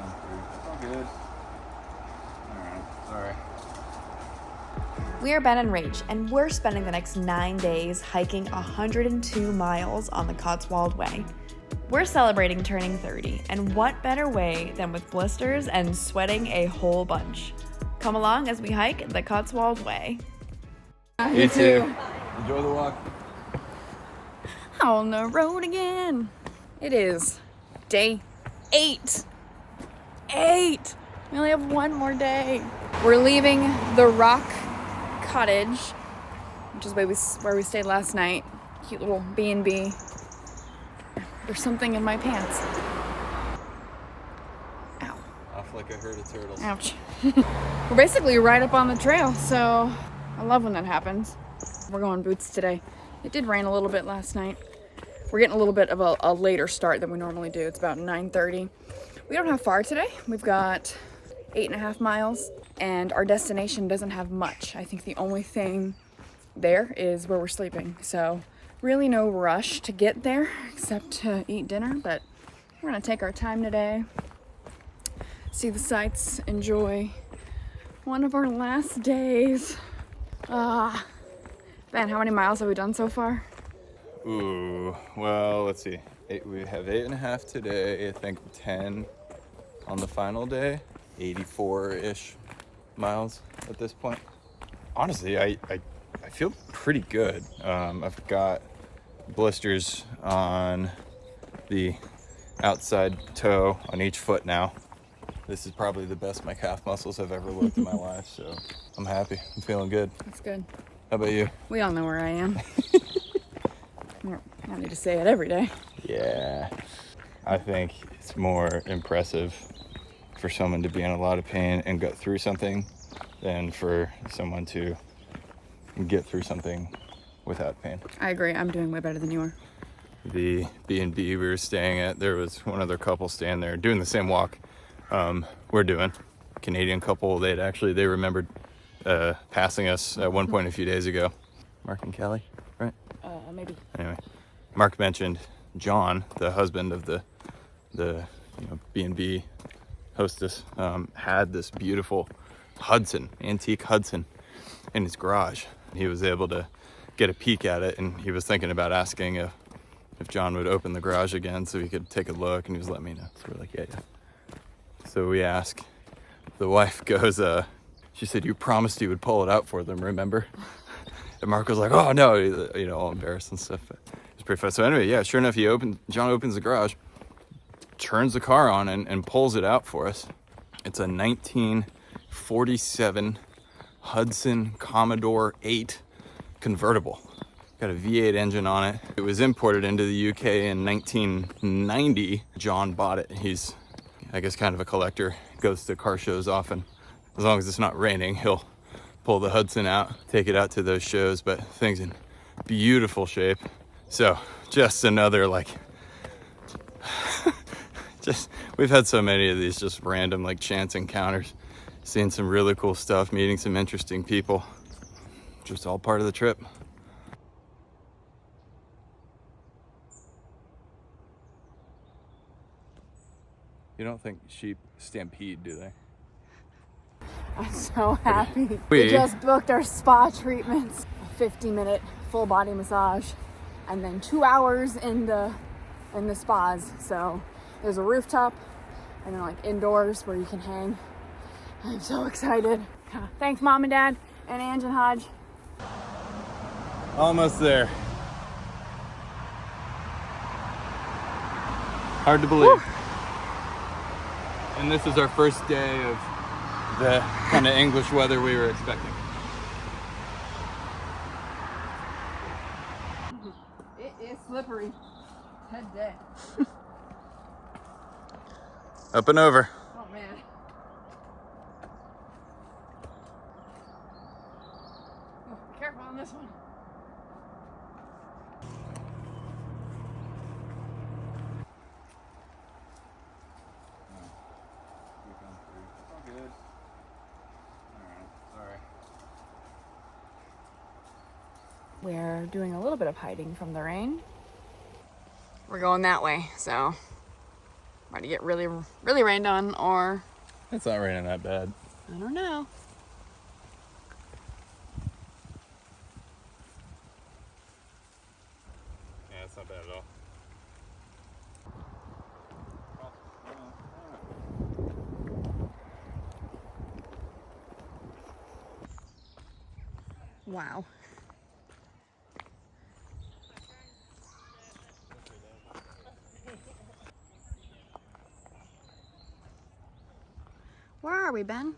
It's all good. Alright, sorry. We're Ben and Rach, and we're spending the next 9 days hiking 102 miles on the Cotswold Way. We're celebrating turning 30, and what better way than with blisters and sweating a whole bunch. Come along as we hike the Cotswold Way. You too. Enjoy the walk. On the road again. It is day 8. We only have one more day. We're leaving the Rock Cottage, which is where we stayed last night. Cute little B&B. There's something in my pants. Ow. Off like a herd of turtles. Ouch. We're basically right up on the trail, so I love when that happens. We're going boots today. It did rain a little bit last night. We're getting a little bit of a later start than we normally do. It's about 9:30. We don't have far today. We've got 8.5 miles, and our destination doesn't have much. I think the only thing there is where we're sleeping. So really no rush to get there except to eat dinner, but we're gonna take our time today, see the sights, enjoy one of our last days. Ben, how many miles have we done so far? Ooh, well, let's see. We have 8.5 today, I think 10 on the final day, 84-ish miles at this point. Honestly, I feel pretty good. I've got blisters on the outside toe on each foot now. This is probably the best my calf muscles have ever looked in my life, so I'm happy. I'm feeling good. That's good. How about you? We all know where I am. I need to say it every day. Yeah, I think it's more impressive for someone to be in a lot of pain and go through something than for someone to get through something without pain. I agree. I'm doing way better than you are. The B&B we were staying at, there was one other couple staying there doing the same walk we're doing. Canadian couple, they remembered passing us at one point a few days ago. Mark and Kelly, right? Maybe. Anyway, Mark mentioned John, the husband of the B&B hostess, had this beautiful antique Hudson in his garage. He was able to get a peek at it, and he was thinking about asking if John would open the garage again so he could take a look, and he was letting me know. So we're like, yeah. So we ask. The wife goes, she said, "You promised you would pull it out for them, remember?" And Mark was like, "Oh no," all embarrassed and stuff. But it was pretty fun. So anyway, yeah, sure enough, John opens the garage, turns the car on, and pulls it out for us. It's a 1947 Hudson Commodore 8 convertible. Got a V8 engine on it. It was imported into the UK in 1990. John bought it. He's, I guess, kind of a collector. Goes to car shows often. As long as it's not raining, he'll pull the Hudson out, take it out to those shows, but thing's in beautiful shape. So just another we've had so many of these just random chance encounters, seeing some really cool stuff, meeting some interesting people, just all part of the trip. You don't think sheep stampede, do they? I'm so happy. We just booked our spa treatments. A 50-minute full body massage, and then 2 hours in the spas. So there's a rooftop and then indoors where you can hang. I'm so excited. Thanks, Mom and Dad and Ange and Hodge. Almost there. Hard to believe. Woo. And this is our first day of the kind of English weather we were expecting. It is slippery today. Up and over. Oh man. Oh, careful on this one. We're doing a little bit of hiding from the rain. We're going that way, so About to get really, really rained on, or It's not raining that bad. I don't know. Yeah, it's not bad at all. Wow. Where are we, Ben?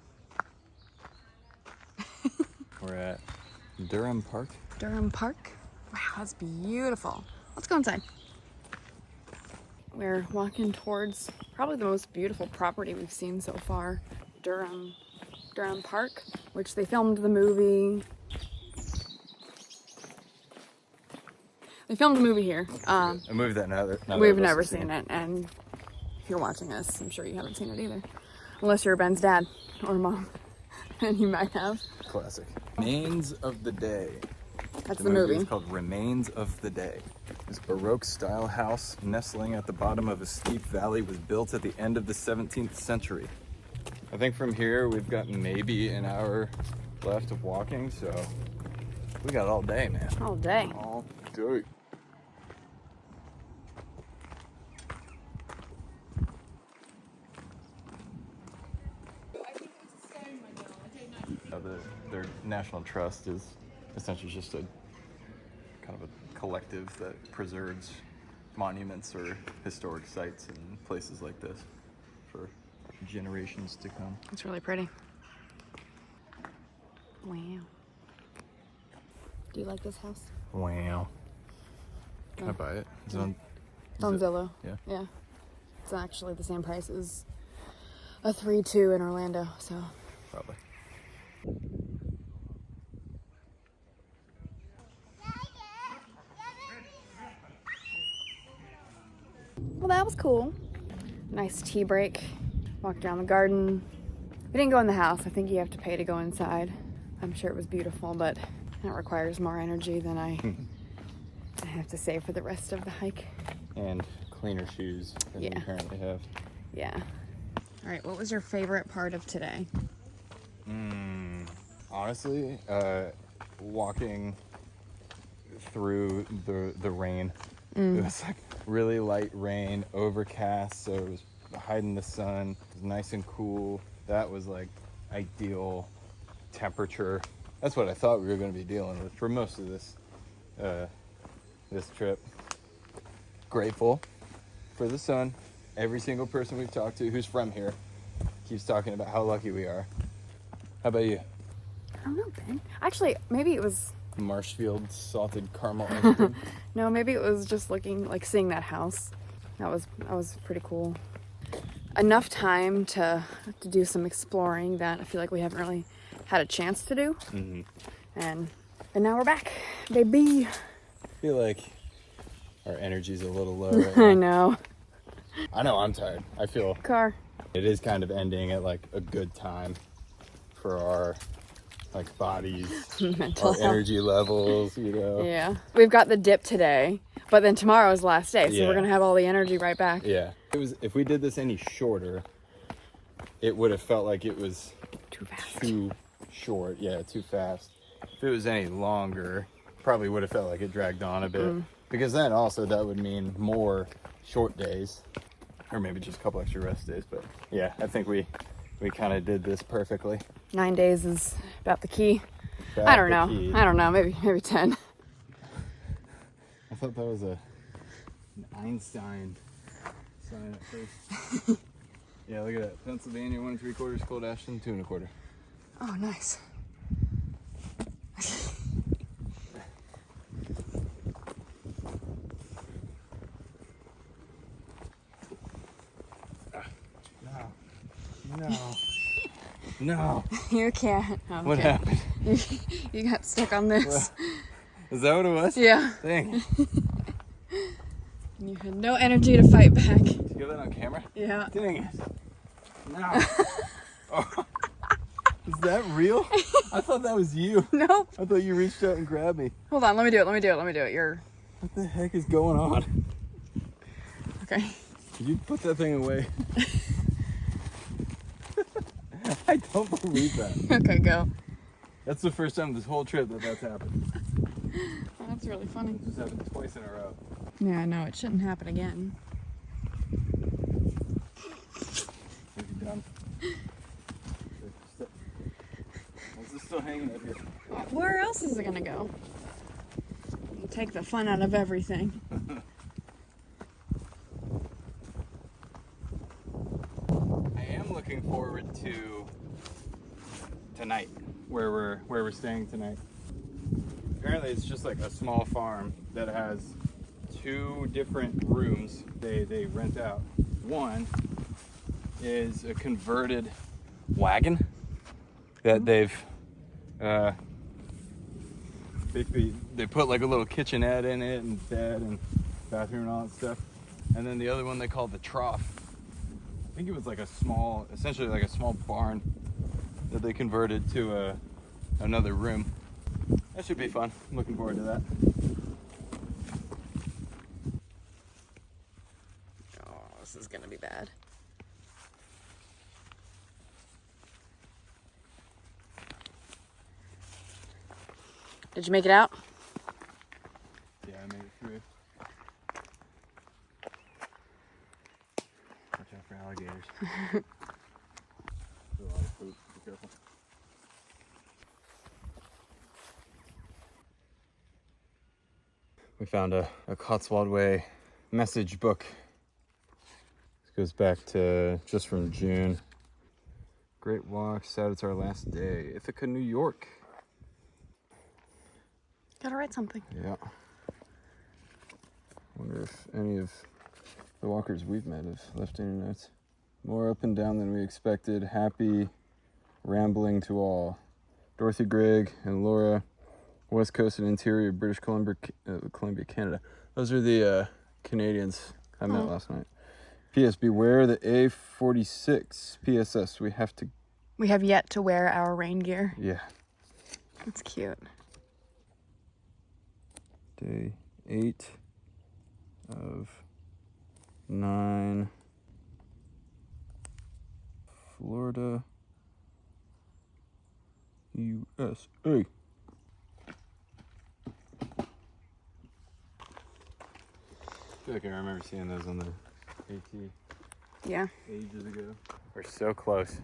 We're at Durham Park. Durham Park. Wow, that's beautiful. Let's go inside. We're walking towards probably the most beautiful property we've seen so far, Durham Park, which they filmed the movie. They filmed a movie here. A movie that We've never seen it, and if you're watching us, I'm sure you haven't seen it either. Unless you're Ben's dad or mom, and you might have. Classic. Remains of the Day. That's the movie. It's called Remains of the Day. This Baroque-style house, nestling at the bottom of a steep valley, was built at the end of the 17th century. I think from here we've got maybe an hour left of walking, so we got all day, man. All day. All day. Their national trust is essentially just a kind of a collective that preserves monuments or historic sites and places like this for generations to come. It's really pretty. Wow. Do you like this house? Wow. Can I buy it? It's on Zillow. Yeah. Yeah. It's actually the same price as a 3-2 in Orlando, so. Probably. Well, that was cool. Nice tea break. Walked around the garden. We didn't go in the house. I think you have to pay to go inside. I'm sure it was beautiful, but that requires more energy than I have to save for the rest of the hike. And cleaner shoes than you currently have. Yeah. All right, what was your favorite part of today? Honestly, walking through the rain. It was like really light rain, overcast, so it was hiding the sun. It was nice and cool. That was like ideal temperature. That's what I thought we were going to be dealing with for most of this trip. Grateful for the sun. Every single person we've talked to who's from here keeps talking about how lucky we are. How about you? I don't know, Ben. Actually, maybe it was... Marshfield salted caramel ice cream. No, maybe it was just seeing that house. That was pretty cool. Enough time to do some exploring that I feel like we haven't really had a chance to do. Mm-hmm. And now we're back, baby. I feel like our energy's a little low right now. I know. I know I'm tired. I feel Car. it is kind of ending at like a good time for our like bodies, Mental our health. energy levels, you know. Yeah. We've got the dip today, but then tomorrow's the last day, so we're gonna have all the energy right back. Yeah. If we did this any shorter, it would have felt like it was Too fast. too short. Yeah, too fast. If it was any longer, probably would have felt like it dragged on a bit. Because then also that would mean more short days, or maybe just a couple extra rest days. But yeah, I think we kind of did this perfectly. 9 days is about the key. I don't know. Maybe 10. I thought that was an Einstein sign at first. Yeah, look at that. Pennsylvania 1 3/4, Cold Ashton 2 1/4. Oh, nice. No. You can't. Oh, What okay. happened? You got stuck on this. What? Is that what it was? Yeah. Dang. Did You had no energy to fight back. you get that on camera? Yeah. Dang it. No. Oh. Is that real? I thought that was you. Nope. I thought you reached out and grabbed me. Hold on. Let me do it. You're What the heck is going on? okay. Could you put that thing away? I don't believe that. Okay, go. That's the first time this whole trip that's happened. Oh, that's really funny. This has happened twice in a row. Yeah, no, it shouldn't happen again. Is he done? Is this still hanging up here? Where else is it gonna go? You take the fun out of everything. I am looking forward to tonight, where we're staying tonight. Apparently it's just like a small farm that has 2 different rooms they rent out. One is a converted wagon that they've basically they put like a little kitchenette in it and bed and bathroom and all that stuff. And then the other one they call the trough. I think it was like a small, essentially like a small barn that they converted to another room. That should be fun. I'm looking forward to that. Oh, this is gonna be bad. Did you make it out? Yeah, I made it through. Watch out for alligators. There's a lot of poop. Be careful. We found a Cotswold Way message book. This goes back to just from June. Great walk, sad it's our last day. Ithaca, New York. Gotta write something. Yeah. Wonder if any of the walkers we've met have left any notes. More up and down than we expected. Happy rambling to all. Dorothy, Greg, and Laura. West Coast and interior British Columbia, Canada. Those are the Canadians I met last night. P.S. Beware the A46. PSS. We have yet to wear our rain gear. Yeah. That's cute. Day 8 of 9. Florida, USA. I feel like I remember seeing those on the AT Yeah. ages ago. We're so close.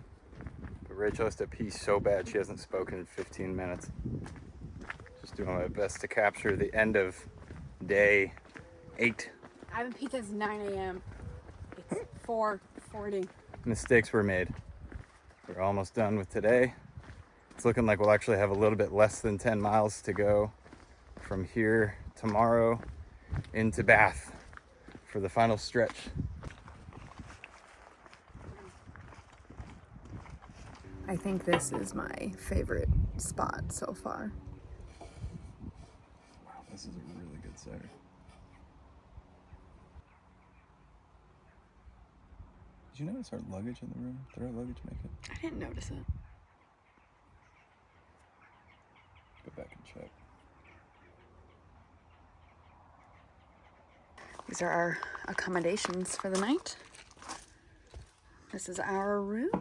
But Rachel has to pee so bad she hasn't spoken in 15 minutes. Just doing my best to capture the end of day 8. I haven't peed since 9 a.m. It's 4:40. Mistakes were made. We're almost done with today. It's looking like we'll actually have a little bit less than 10 miles to go from here tomorrow into Bath for the final stretch. I think this is my favorite spot so far. Wow, this is a really good cider. Did you notice our luggage in the room? Did our luggage make it? I didn't notice it. Go back and check. These are our accommodations for the night. This is our room.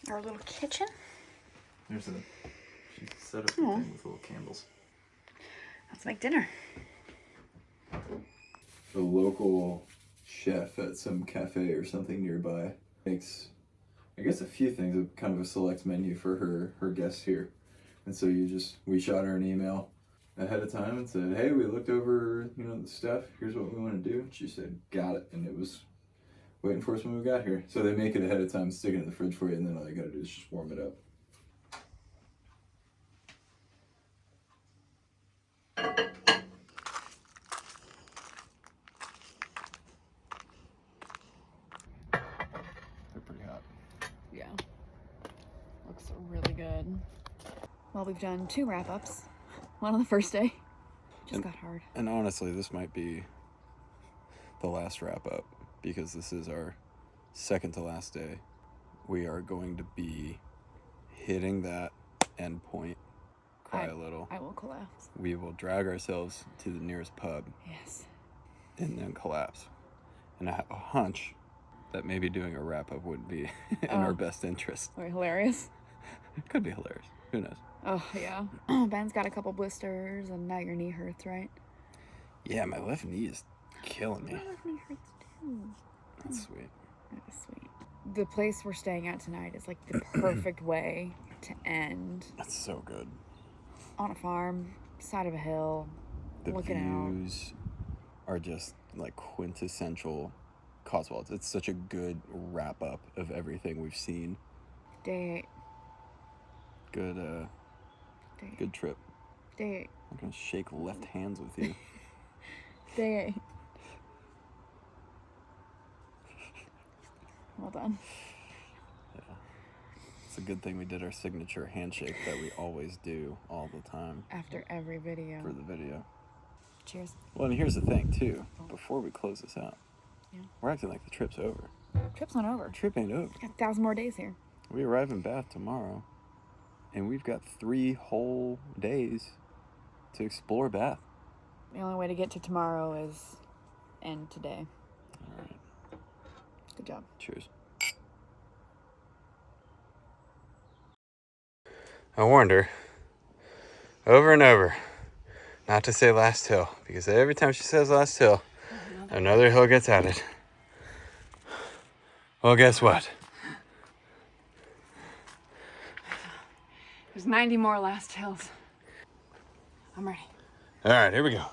Our little kitchen. There's she set up the thing with little candles. Let's make dinner. The local chef at some cafe or something nearby makes, I guess, a few things, a kind of a select menu for her guests here. And so we shot her an email ahead of time and said, hey, we looked over, the stuff. Here's what we want to do. And she said, got it. And it was waiting for us when we got here. So they make it ahead of time, stick it in the fridge for you, and then all you gotta do is just warm it up. They're pretty hot. Yeah. Looks really good. Well, we've done 2 wrap-ups. One on the first day. Just got hard. And honestly, this might be the last wrap-up because this is our second to last day. We are going to be hitting that end point cry a little. I will collapse. We will drag ourselves to the nearest pub. Yes. And then collapse. And I have a hunch that maybe doing a wrap-up would be in our best interest. Wait, hilarious? It could be hilarious. Who knows? Oh, yeah. Ben's got a couple blisters, and now your knee hurts, right? Yeah, my left knee is killing me. My left knee hurts, too. That's sweet. That is sweet. The place we're staying at tonight is like the perfect way to end. That's so good. On a farm, side of a hill, The looking views are just like quintessential Cotswolds. It's such a good wrap-up of everything we've seen. out. Day 8. Good trip. Day 8. I'm gonna shake left hands with you. Day 8. Well done. Yeah. It's a good thing we did our signature handshake that we always do all the time. After every video. For the video. Cheers. Well, and here's the thing, too. Before we close this out, Yeah. we're acting like the trip's over. Trip's not over. Trip ain't over. Got 1,000 more days here. We arrive in Bath tomorrow, and we've got 3 whole days to explore Bath. The only way to get to tomorrow is end today. All right. Good job. Cheers. I warned her over and over not to say last hill, because every time she says last hill, another hill gets added. Well, guess what? There's 90 more last hills. I'm ready. All right, here we go.